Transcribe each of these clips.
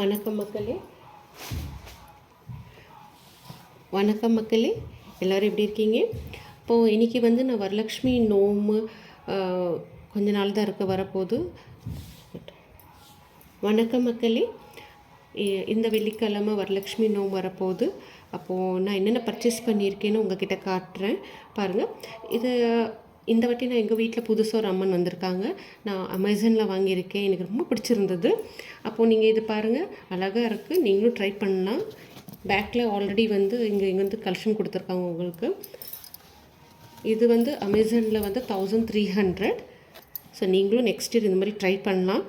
வணக்கம் மக்களே. வணக்கம் மக்களே, எல்லோரும் எப்படி இருக்கீங்க? இப்போது இன்றைக்கி வந்து நான் வரலக்ஷ்மி நோம்பு கொஞ்ச நாள் தான் வரப்போகுது. வணக்கம் மக்களே, இந்த வெள்ளிக்கிழமை வரலக்ஷ்மி நோம்பு வரப்போகுது. அப்போது நான் என்னென்ன பர்ச்சேஸ் பண்ணியிருக்கேன்னு உங்கள்கிட்ட காட்டுறேன் பாருங்கள். இந்த வாட்டி நான் எங்கள் வீட்டில் புதுசாக ஒரு அம்மன் வந்திருக்காங்க. நான் அமேசானில் வாங்கியிருக்கேன். எனக்கு ரொம்ப பிடிச்சிருந்தது. அப்போது நீங்கள் இது பாருங்கள், அழகாக இருக்குது. நீங்களும் ட்ரை பண்ணலாம். பேக்கில் ஆல்ரெடி வந்து இங்கே வந்து கலெக்ஷன் கொடுத்துருக்காங்க உங்களுக்கு. இது வந்து அமேசானில் வந்து 1300. ஸோ நீங்களும் நெக்ஸ்ட் இயர் இந்த மாதிரி ட்ரை பண்ணலாம்.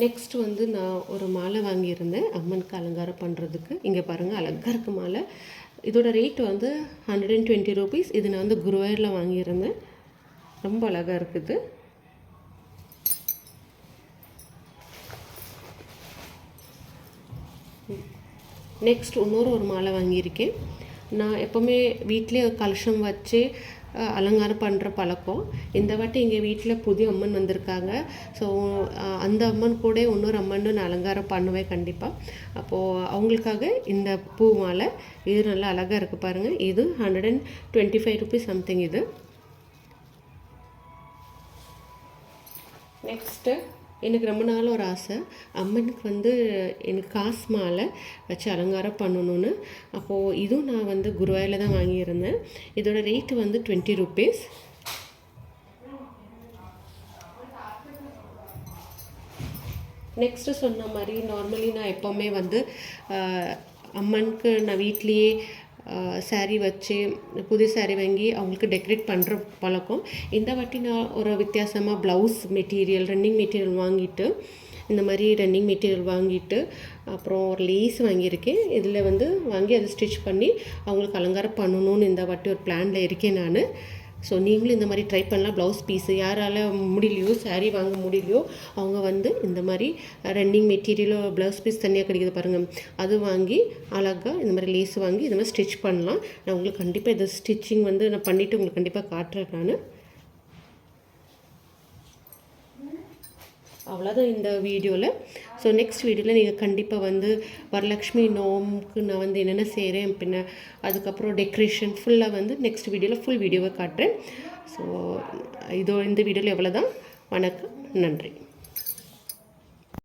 நெக்ஸ்ட் வந்து நான் ஒரு மாலை வாங்கியிருந்தேன் அம்மனுக்கு அலங்காரம் பண்ணுறதுக்கு. இங்கே பாருங்கள், அழகாக இருக்குது மாலை. இதோட ரேட் வந்து 120 ரூபீஸ். இது நான் வந்து குருவாயூரில் வாங்கியிருந்தேன். ரொம்ப அழகாக இருக்குது. நெக்ஸ்ட் இன்னொரு மாலை வாங்கியிருக்கேன். நான் எப்போவுமே வீட்டிலே கலசம் வச்சு அலங்காரம் பண்ணுற பழக்கம். இந்த வாட்டி எங்கள் வீட்டில் புதிய அம்மன் வந்திருக்காங்க. ஸோ அந்த அம்மன் கூட இன்னொரு அம்மன் நான் அலங்காரம் பண்ணுவேன் கண்டிப்பாக. அப்போது அவங்களுக்காக இந்த பூ மாலை இது நல்லா அழகாக இருக்குது பாருங்கள். இது 125 ரூபீஸ் சம்திங். இது நெக்ஸ்ட்டு எனக்கு ரொம்ப நாள் ஒரு ஆசை, அம்மனுக்கு வந்து எனக்கு காசு மாலை வச்சு அலங்காரம் பண்ணணுன்னு. அப்போது இதுவும் நான் வந்து குருவாயூரில் தான் வாங்கியிருந்தேன். இதோட ரேட்டு வந்து 20 ரூபீஸ். நெக்ஸ்ட்டு சொன்ன மாதிரி நார்மலி நான் எப்போவுமே வந்து அம்மனுக்கு நான் வீட்லேயே சாரீ வச்சு புது சாரீ வாங்கி அவங்களுக்கு டெக்கரேட் பண்ணுற பழக்கம். இந்த வாட்டி நான் ஒரு வித்தியாசமாக ப்ளவுஸ் மெட்டீரியல், ரன்னிங் மெட்டீரியல் வாங்கிட்டு அப்புறம் ஒரு லேஸ் வாங்கியிருக்கேன். இதில் வந்து வாங்கி அதை ஸ்டிச் பண்ணி அவங்களுக்கு அலங்காரம் பண்ணணுன்னு இந்த வாட்டி ஒரு பிளானில் இருக்கேன் நான். ஸோ நீங்களும் இந்த மாதிரி ட்ரை பண்ணலாம். ப்ளவுஸ் பீஸு யாரால் முடியலையோ, சாரீ வாங்க முடியலையோ அவங்க வந்து இந்த மாதிரி ரன்னிங் மெட்டீரியலோ ப்ளவுஸ் பீஸ் தனியாக கிடைக்கிது பாருங்கள், அது வாங்கி அழகாக இந்த மாதிரி லேஸ் வாங்கி இந்த மாதிரி ஸ்டிச் பண்ணலாம். நான் உங்களுக்கு கண்டிப்பாக இதை ஸ்டிச்சிங் வந்து நான் பண்ணிவிட்டு உங்களுக்கு கண்டிப்பாக காட்டுறேன் நான். அவ்வளோதான் இந்த வீடியோவில். ஸோ நெக்ஸ்ட் வீடியோவில் நீங்கள் கண்டிப்பாக வந்து வரலக்ஷ்மி நோம்புக்கு நான் வந்து என்னென்ன செய்கிறேன், பின்ன அதுக்கப்புறம் டெக்கரேஷன் ஃபுல்லாக வந்து நெக்ஸ்ட் வீடியோவில் ஃபுல் வீடியோவை காட்டுறேன். ஸோ இந்த வீடியோவில் எவ்வளோ தான். வணக்கம், நன்றி.